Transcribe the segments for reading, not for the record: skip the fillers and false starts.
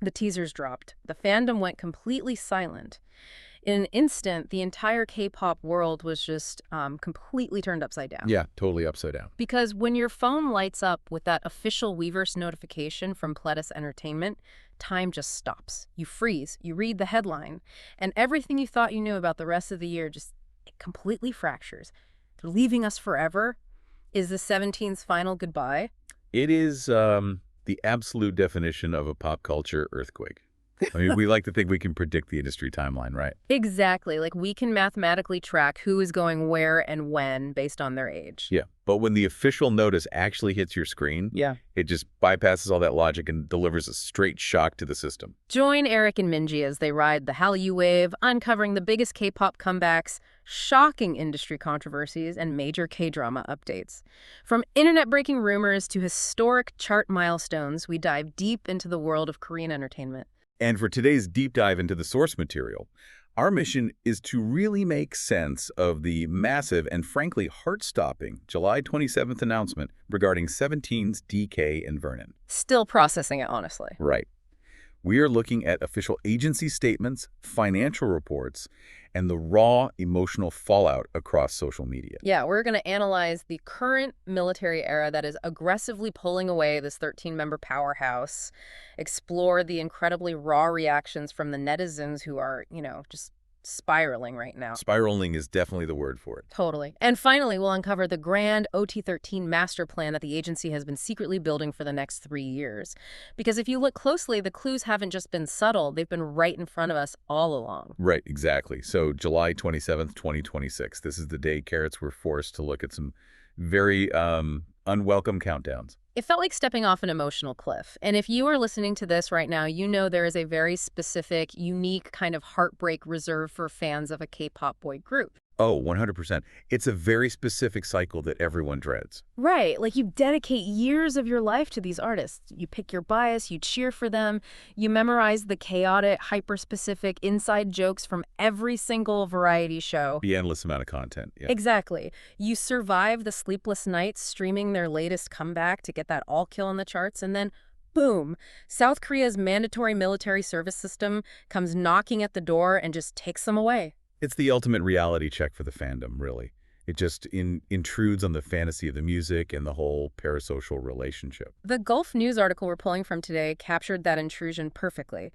The teasers dropped. The fandom went completely silent. In an instant, the entire K-pop world was just completely turned upside down. Yeah, totally upside down. Because when your phone lights up with that official Weverse notification from PLEDIS Entertainment, time just stops. You freeze, you read the headline, and everything you thought you knew about the rest of the year just completely fractures. They're leaving us forever. Is the 17's final goodbye? It is the absolute definition of a pop culture earthquake. I mean, we like to think we can predict the industry timeline, right? Exactly. Like, we can mathematically track who is going where and when based on their age. Yeah, but when the official notice actually hits your screen, Yeah. it just bypasses all that logic and delivers a straight shock to the system. Join Eric and Minji as they ride the Hallyu wave, uncovering the biggest K-pop comebacks, shocking industry controversies, and major K-drama updates. From internet-breaking rumors to historic chart milestones, we dive deep into the world of Korean entertainment. And for today's deep dive into the source material, our mission is to really make sense of the massive and frankly heart-stopping July 27th announcement regarding 17's DK and Vernon. Still processing it, honestly. Right. We are looking at official agency statements, financial reports, and the raw emotional fallout across social media. Yeah, we're going to analyze the current military era that is aggressively pulling away this 13-member powerhouse, explore the incredibly raw reactions from the netizens who are, just spiraling right now. Spiraling is definitely the word for it. Totally. And finally, we'll uncover the grand OT-13 master plan that the agency has been secretly building for the next 3 years. Because if you look closely, the clues haven't just been subtle, they've been right in front of us all along. Right, exactly. So July 27th, 2026. This is the day CARATs were forced to look at some very unwelcome countdowns. It felt like stepping off an emotional cliff. And if you are listening to this right now, you know there is a very specific, unique kind of heartbreak reserved for fans of a K-pop boy group. Oh, 100%. It's a very specific cycle that everyone dreads. Right. Like, you dedicate years of your life to these artists. You pick your bias, you cheer for them, you memorize the chaotic, hyper-specific inside jokes from every single variety show. The endless amount of content. Yeah. Exactly. You survive the sleepless nights streaming their latest comeback to get that all-kill on the charts, and then boom, South Korea's mandatory military service system comes knocking at the door and just takes them away. It's the ultimate reality check for the fandom, really. It just intrudes on the fantasy of the music and the whole parasocial relationship. The Gulf News article we're pulling from today captured that intrusion perfectly.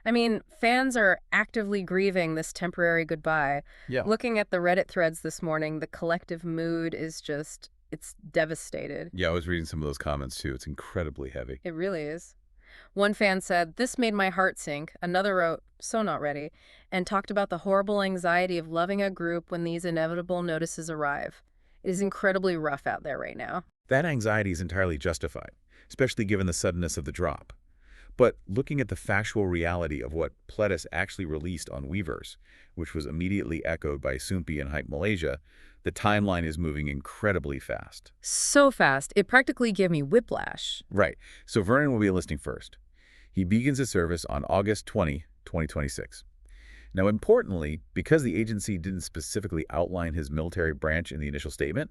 I mean, fans are actively grieving this temporary goodbye. Yeah. Looking at the Reddit threads this morning, the collective mood is just, it's devastated. Yeah, I was reading some of those comments too. It's incredibly heavy. It really is. One fan said, "This made my heart sink." Another wrote, "So not ready," and talked about the horrible anxiety of loving a group when these inevitable notices arrive. It is incredibly rough out there right now. That anxiety is entirely justified, especially given the suddenness of the drop. But looking at the factual reality of what PLEDIS actually released on Weverse, which was immediately echoed by Soompi and Hype Malaysia, the timeline is moving incredibly fast. So fast, it practically gave me whiplash. Right. So Vernon will be enlisting first. He begins his service on August 20, 2026. Now, importantly, because the agency didn't specifically outline his military branch in the initial statement,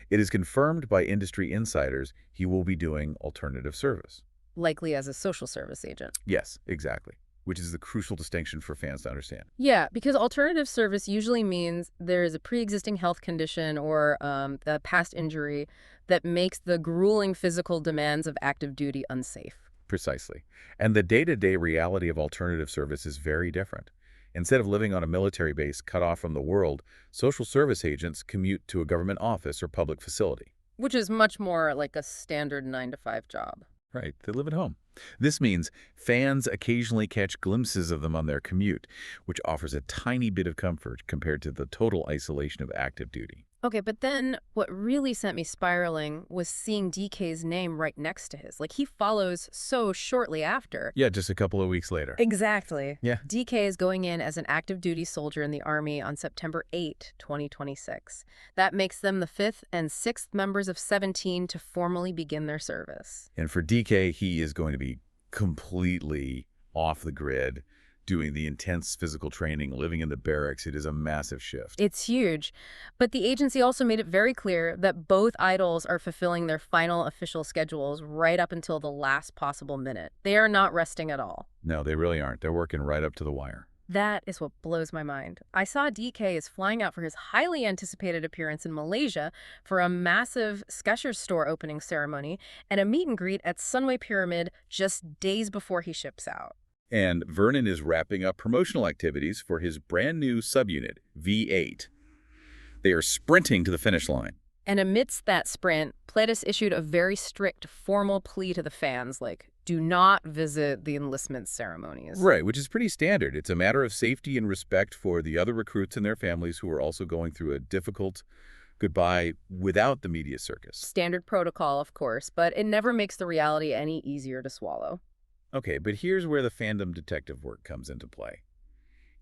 it is confirmed by industry insiders he will be doing alternative service. Likely as a social service agent. Yes, exactly, which is the crucial distinction for fans to understand. Yeah, because alternative service usually means there is a pre-existing health condition or the past injury that makes the grueling physical demands of active duty unsafe. Precisely. And the day-to-day reality of alternative service is very different. Instead of living on a military base cut off from the world, social service agents commute to a government office or public facility. Which is much more like a standard 9-to-5 job. Right, they live at home. This means fans occasionally catch glimpses of them on their commute, which offers a tiny bit of comfort compared to the total isolation of active duty. Okay, but then what really sent me spiraling was seeing DK's name right next to his. Like, he follows so shortly after. Yeah, just a couple of weeks later. Exactly. Yeah. DK is going in as an active duty soldier in the Army on September 8, 2026. That makes them the 5th and 6th members of 17 to formally begin their service. And for DK, he is going to be completely off the grid, doing the intense physical training, living in the barracks. It is a massive shift. It's huge. But the agency also made it very clear that both idols are fulfilling their final official schedules right up until the last possible minute. They are not resting at all. No, they really aren't. They're working right up to the wire. That is what blows my mind. I saw DK is flying out for his highly anticipated appearance in Malaysia for a massive Skechers store opening ceremony and a meet and greet at Sunway Pyramid just days before he ships out. And Vernon is wrapping up promotional activities for his brand new subunit, V8. They are sprinting to the finish line. And amidst that sprint, PLEDIS issued a very strict formal plea to the fans, like, do not visit the enlistment ceremonies. Right, which is pretty standard. It's a matter of safety and respect for the other recruits and their families who are also going through a difficult goodbye without the media circus. Standard protocol, of course, but it never makes the reality any easier to swallow. Okay, but here's where the fandom detective work comes into play.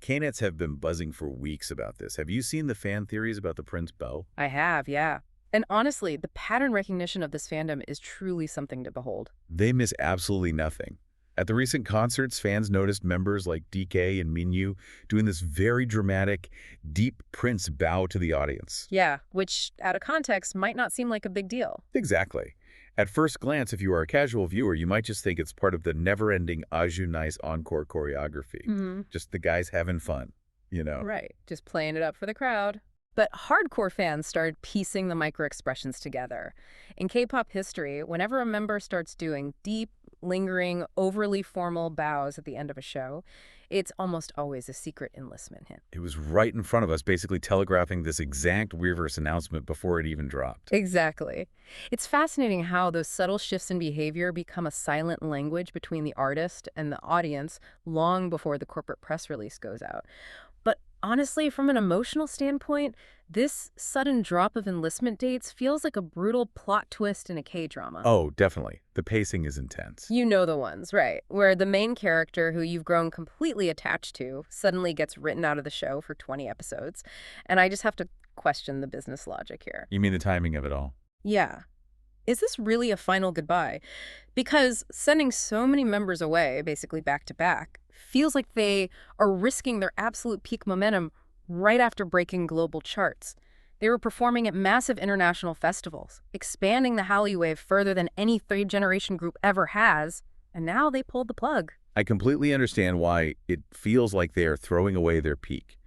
CARATs have been buzzing for weeks about this. Have you seen the fan theories about the Prince Beau? I have, yeah. And honestly, the pattern recognition of this fandom is truly something to behold. They miss absolutely nothing. At the recent concerts, fans noticed members like DK and Minyu doing this very dramatic, deep Prince bow to the audience. Yeah, which, out of context, might not seem like a big deal. Exactly. At first glance, if you are a casual viewer, you might just think it's part of the never-ending Aju Nice encore choreography. Just the guys having fun, you know? Right, just playing it up for the crowd. But hardcore fans started piecing the micro-expressions together. In K-pop history, whenever a member starts doing deep, lingering, overly formal bows at the end of a show, it's almost always a secret enlistment hint. It was right in front of us, basically telegraphing this exact Weverse announcement before it even dropped. Exactly. It's fascinating how those subtle shifts in behavior become a silent language between the artist and the audience long before the corporate press release goes out. But honestly, from an emotional standpoint, this sudden drop of enlistment dates feels like a brutal plot twist in a K-drama. Oh, definitely. The pacing is intense. You know the ones, right? Where the main character who you've grown completely attached to suddenly gets written out of the show for 20 episodes. And I just have to question the business logic here. You mean the timing of it all? Yeah. Is this really a final goodbye? Because sending so many members away, basically back to back, feels like they are risking their absolute peak momentum right after breaking global charts. They were performing at massive international festivals, expanding the Hallyu Wave further than any third-generation group ever has, and now they pulled the plug. I completely understand why it feels like they are throwing away their peak.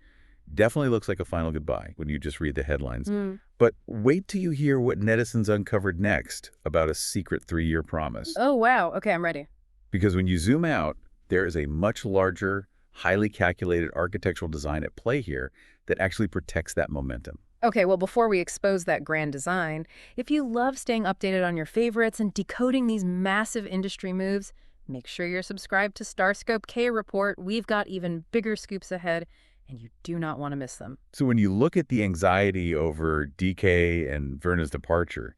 Definitely looks like a final goodbye when you just read the headlines. But wait till you hear what netizens uncovered next about a secret 3-year promise. Oh, wow. Okay, I'm ready. Because when you zoom out, there is a much larger, highly calculated architectural design at play here that actually protects that momentum. Okay, well, before we expose that grand design, if you love staying updated on your favorites and decoding these massive industry moves, make sure you're subscribed to StarScope K Report. We've got even bigger scoops ahead, and you do not want to miss them. So when you look at the anxiety over DK and Vernon's departure,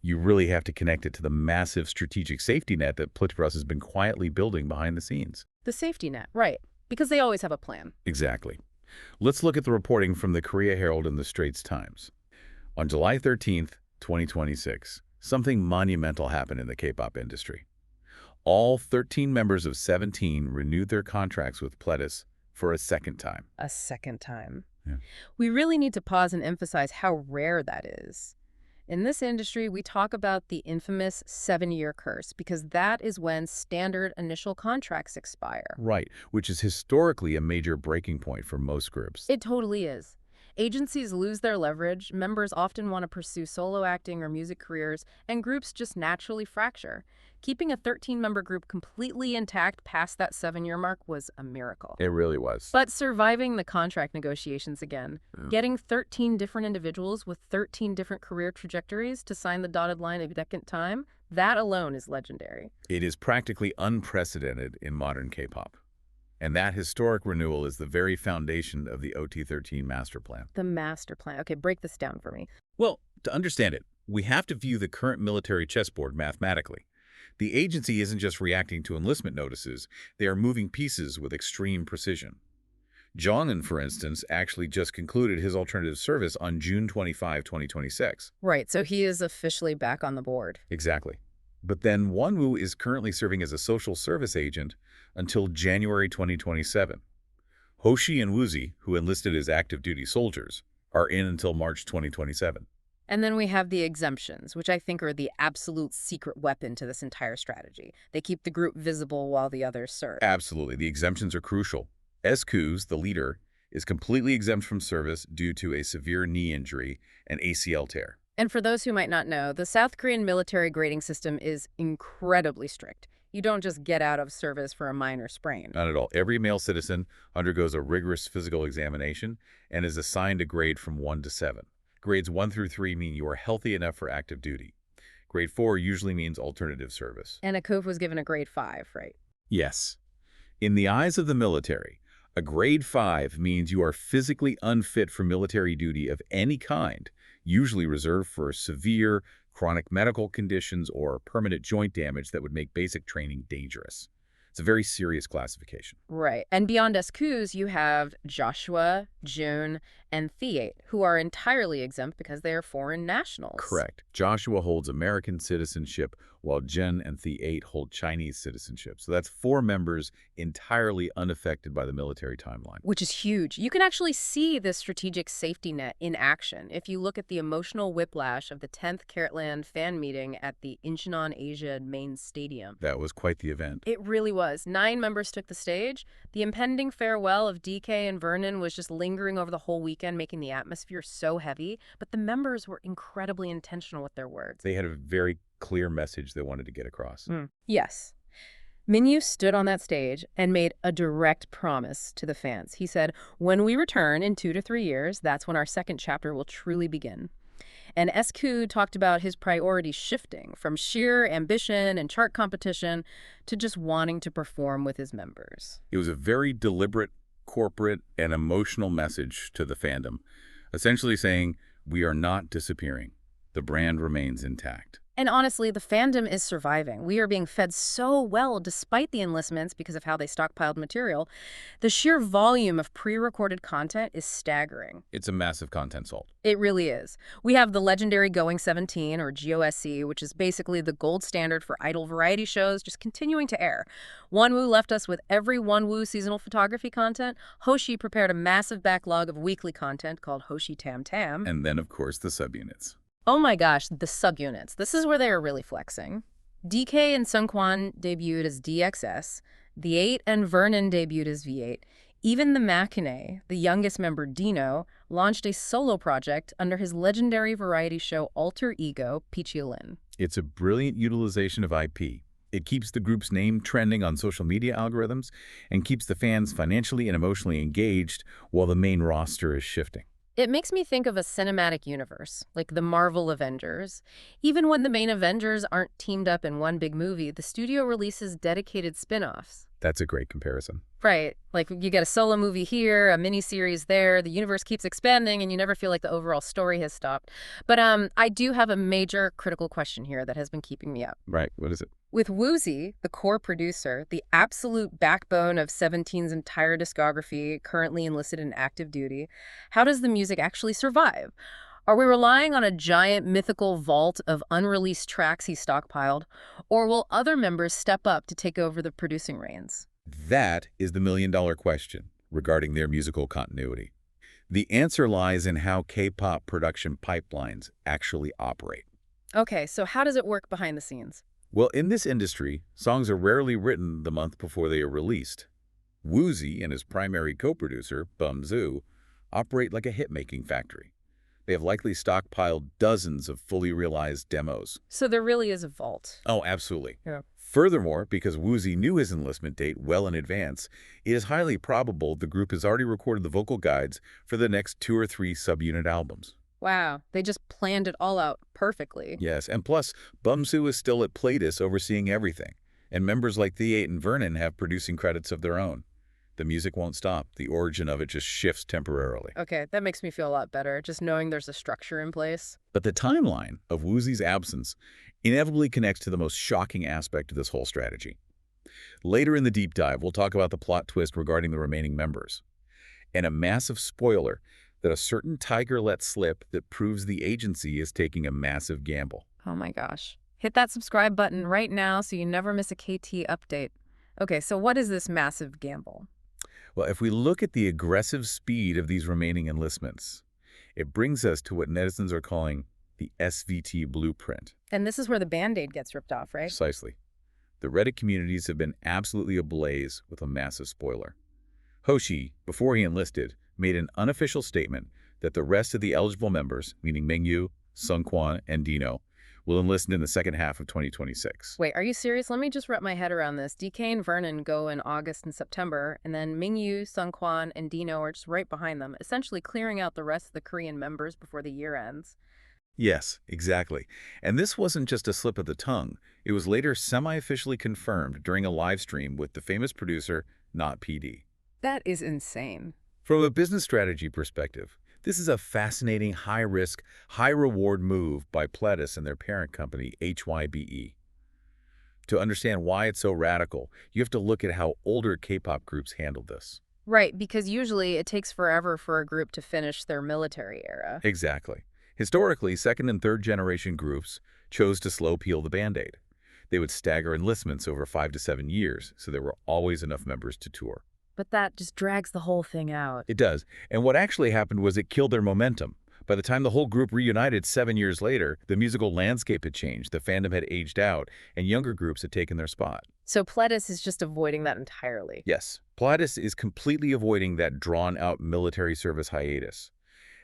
you really have to connect it to the massive strategic safety net that PLEDIS has been quietly building behind the scenes. The safety net, right, because they always have a plan. Exactly. Let's look at the reporting from the Korea Herald and the Straits Times. On July 13th, 2026, something monumental happened in the K-pop industry. All 13 members of 17 renewed their contracts with PLEDIS for a second time. A second time. Yeah. We really need to pause and emphasize how rare that is. In this industry, we talk about the infamous 7-year curse because that is when standard initial contracts expire. Right, which is historically a major breaking point for most groups. It totally is. Agencies lose their leverage, members often want to pursue solo acting or music careers, and groups just naturally fracture. Keeping a 13-member group completely intact past that 7-year mark was a miracle. It really was. But surviving the contract negotiations again, getting 13 different individuals with 13 different career trajectories to sign the dotted line a second time, that alone is legendary. It is practically unprecedented in modern K-pop. And that historic renewal is the very foundation of the OT-13 master plan. The master plan. Okay, break this down for me. Well, to understand it, we have to view the current military chessboard mathematically. The agency isn't just reacting to enlistment notices, they are moving pieces with extreme precision. Jong-un, for instance, actually just concluded his alternative service on June 25, 2026. Right, so he is officially back on the board. Exactly. But then Wonwoo is currently serving as a social service agent until January 2027. Hoshi and Woozi, who enlisted as active duty soldiers, are in until March 2027. And then we have the exemptions, which I think are the absolute secret weapon to this entire strategy. They keep the group visible while the others serve. Absolutely. The exemptions are crucial. Eskus, the leader, is completely exempt from service due to a severe knee injury and ACL tear. And for those who might not know, the South Korean military grading system is incredibly strict. You don't just get out of service for a minor sprain. Not at all. Every male citizen undergoes a rigorous physical examination and is assigned a grade from 1 to 7. Grades 1 through 3 mean you are healthy enough for active duty. Grade 4 usually means alternative service. And Akuf was given a grade 5, right? Yes. In the eyes of the military, a grade 5 means you are physically unfit for military duty of any kind, usually reserved for severe, chronic medical conditions or permanent joint damage that would make basic training dangerous. It's a very serious classification. Right. And beyond SQs, you have Joshua, June, and Theate, who are entirely exempt because they are foreign nationals. Correct. Joshua holds American citizenship, while Jen and Theate hold Chinese citizenship. So that's 4 members entirely unaffected by the military timeline. Which is huge. You can actually see this strategic safety net in action if you look at the emotional whiplash of the 10th CARAT fan meeting at the Incheon Asia main stadium. That was quite the event. It really was. 9 members took the stage. The impending farewell of DK and Vernon was just lingering over the whole weekend, making the atmosphere so heavy. But the members were incredibly intentional with their words. They had a very clear message they wanted to get across. Yes. Minyu stood on that stage and made a direct promise to the fans. He said, "When we return in 2 to 3 years, that's when our second chapter will truly begin." And SQ talked about his priorities shifting from sheer ambition and chart competition to just wanting to perform with his members. It was a very deliberate, corporate, and emotional message to the fandom, essentially saying, we are not disappearing. The brand remains intact. And honestly, the fandom is surviving. We are being fed so well despite the enlistments because of how they stockpiled material. The sheer volume of pre-recorded content is staggering. It's a massive content salt. It really is. We have the legendary Going 17, or GOSC, which is basically the gold standard for idol variety shows, just continuing to air. Wonwoo left us with every Wonwoo seasonal photography content. Hoshi prepared a massive backlog of weekly content called Hoshi Tam Tam. And then, of course, the subunits. Oh my gosh, the subunits. This is where they are really flexing. DK and Seungkwan debuted as DXS. The 8 and Vernon debuted as V8. Even the Machine, the youngest member Dino, launched a solo project under his legendary variety show alter ego, Pichiolin. It's a brilliant utilization of IP. It keeps the group's name trending on social media algorithms and keeps the fans financially and emotionally engaged while the main roster is shifting. It makes me think of a cinematic universe, like the Marvel Avengers. Even when the main Avengers aren't teamed up in one big movie, the studio releases dedicated spin-offs. That's a great comparison. Right. Like you get a solo movie here, a miniseries there, the universe keeps expanding and you never feel like the overall story has stopped. But I do have a major critical question here that has been keeping me up. Right. What is it? With Woozi, the core producer, the absolute backbone of 17's entire discography, currently enlisted in active duty, how does the music actually survive? Are we relying on a giant mythical vault of unreleased tracks he stockpiled, or will other members step up to take over the producing reins? That is the million-dollar question regarding their musical continuity. The answer lies in how K-pop production pipelines actually operate. Okay, so how does it work behind the scenes? Well, in this industry, songs are rarely written the month before they are released. Woozi and his primary co-producer, Bumzu, operate like a hit-making factory. They have likely stockpiled dozens of fully realized demos. So there really is a vault. Oh, absolutely. Yeah. Furthermore, because Woozi knew his enlistment date well in advance, it is highly probable the group has already recorded the vocal guides for the next 2 or 3 subunit albums. Wow, they just planned it all out perfectly. Yes, and plus, Bumzu is still at PLEDIS overseeing everything, and members like Theate and Vernon have producing credits of their own. The music won't stop. The origin of it just shifts temporarily. Okay, that makes me feel a lot better, just knowing there's a structure in place. But the timeline of Woozi's absence inevitably connects to the most shocking aspect of this whole strategy. Later in the deep dive, we'll talk about the plot twist regarding the remaining members, and a massive spoiler that a certain tiger let slip that proves the agency is taking a massive gamble. Oh my gosh. Hit that subscribe button right now so you never miss a KT update. Okay, so what is this massive gamble? Well, if we look at the aggressive speed of these remaining enlistments, it brings us to what netizens are calling the SVT blueprint. And this is where the Band-Aid gets ripped off, right? Precisely. The Reddit communities have been absolutely ablaze with a massive spoiler. Hoshi, before he enlisted, made an unofficial statement that the rest of the eligible members, meaning Mingyu, Sungkwan, and Dino, will enlist in the second half of 2026. Wait, are you serious? Let me just wrap my head around this. DK and Vernon go in August and September, and then Mingyu, Sungkwan, and Dino are just right behind them, essentially clearing out the rest of the Korean members before the year ends. Yes, exactly. And this wasn't just a slip of the tongue. It was later semi-officially confirmed during a live stream with the famous producer, Not PD. That is insane. From a business strategy perspective, this is a fascinating high-risk, high-reward move by PLEDIS and their parent company, HYBE. To understand why it's so radical, you have to look at how older K-pop groups handled this. Right, because usually it takes forever for a group to finish their military era. Exactly. Historically, second and third generation groups chose to slow peel the Band-Aid. They would stagger enlistments over 5 to 7 years, so there were always enough members to tour. But that just drags the whole thing out. It does. And what actually happened was it killed their momentum. By the time the whole group reunited 7 years later, the musical landscape had changed, the fandom had aged out, and younger groups had taken their spot. So PLEDIS is just avoiding that entirely. Yes, PLEDIS is completely avoiding that drawn-out military service hiatus.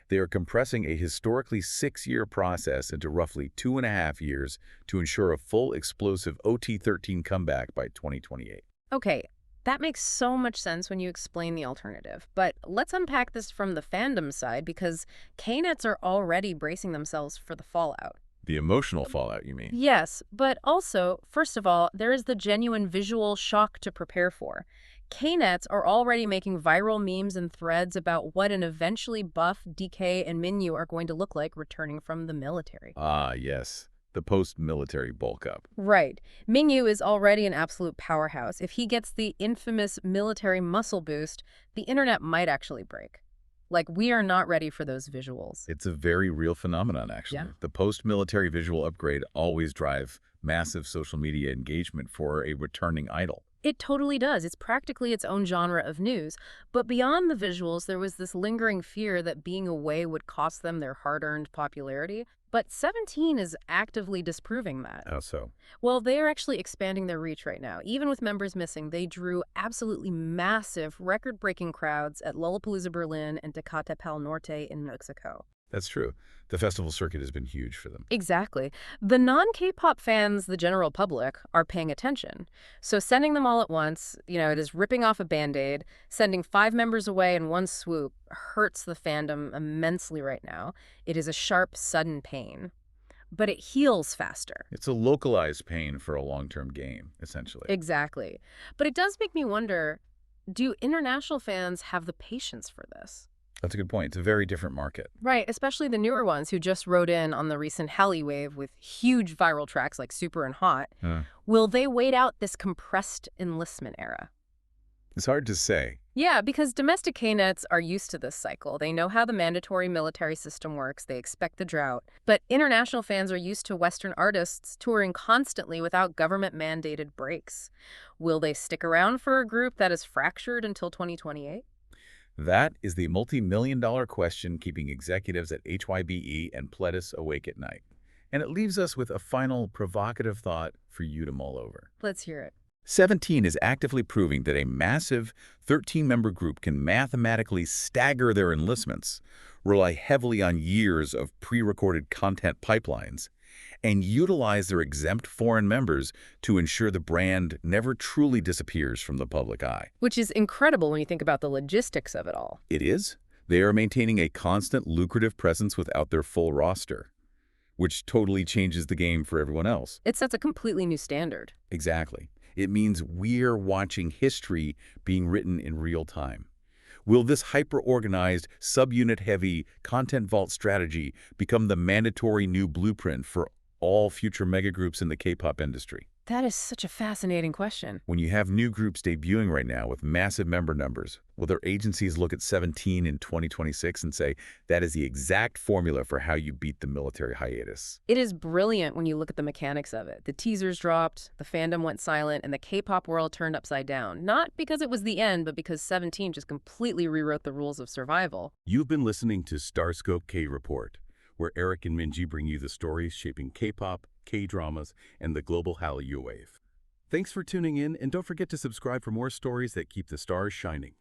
They are compressing a historically 6-year process into roughly 2.5 years to ensure a full explosive OT-13 comeback by 2028. Okay, that makes so much sense when you explain the alternative. But let's unpack this from the fandom side, because CARATs are already bracing themselves for the fallout. The emotional fallout, you mean? Yes, but also, first of all, there is the genuine visual shock to prepare for. CARATs are already making viral memes and threads about what an eventually buff DK and Mingyu are going to look like returning from the military. Ah, yes. The post-military bulk up. Right. Mingyu is already an absolute powerhouse. If he gets the infamous military muscle boost, the internet might actually break. Like, we are not ready for those visuals. It's a very real phenomenon, actually. Yeah. The post-military visual upgrade always drive massive social media engagement for a returning idol. It totally does. It's practically its own genre of news. But beyond the visuals, there was this lingering fear that being away would cost them their hard-earned popularity. But 17 is actively disproving that. How so? Well, they are actually expanding their reach right now. Even with members missing, they drew absolutely massive, record-breaking crowds at Lollapalooza Berlin and Tecate Pal Norte in Mexico. That's true. The festival circuit has been huge for them. Exactly. The non-K-pop fans, the general public, are paying attention. So sending them all at once, it is ripping off a Band-Aid. Sending 5 members away in one swoop hurts the fandom immensely right now. It is a sharp, sudden pain. But it heals faster. It's a localized pain for a long-term gain, essentially. Exactly. But it does make me wonder, do international fans have the patience for this? That's a good point. It's a very different market. Right, especially the newer ones who just rode in on the recent Halley wave with huge viral tracks like Super and Hot. Will they wait out this compressed enlistment era? It's hard to say. Yeah, because domestic K-nets are used to this cycle. They know how the mandatory military system works. They expect the drought. But international fans are used to Western artists touring constantly without government-mandated breaks. Will they stick around for a group that is fractured until 2028? That is the multi-million-dollar question keeping executives at HYBE and PLEDIS awake at night. And it leaves us with a final provocative thought for you to mull over. Let's hear it. 17 is actively proving that a massive 13-member group can mathematically stagger their enlistments, rely heavily on years of pre-recorded content pipelines, and utilize their exempt foreign members to ensure the brand never truly disappears from the public eye. Which is incredible when you think about the logistics of it all. It is. They are maintaining a constant lucrative presence without their full roster, which totally changes the game for everyone else. It sets a completely new standard. Exactly. It means we're watching history being written in real time. Will this hyper-organized, subunit-heavy content vault strategy become the mandatory new blueprint for all future megagroups in the K-pop industry? That is such a fascinating question. When you have new groups debuting right now with massive member numbers, will their agencies look at 17 in 2026 and say, that is the exact formula for how you beat the military hiatus? It is brilliant when you look at the mechanics of it. The teasers dropped, the fandom went silent, and the K-pop world turned upside down. Not because it was the end, but because 17 just completely rewrote the rules of survival. You've been listening to StarScope K-Report, where Eric and Minji bring you the stories shaping K-pop, K-dramas, and the global Hallyu wave. Thanks for tuning in, and don't forget to subscribe for more stories that keep the stars shining.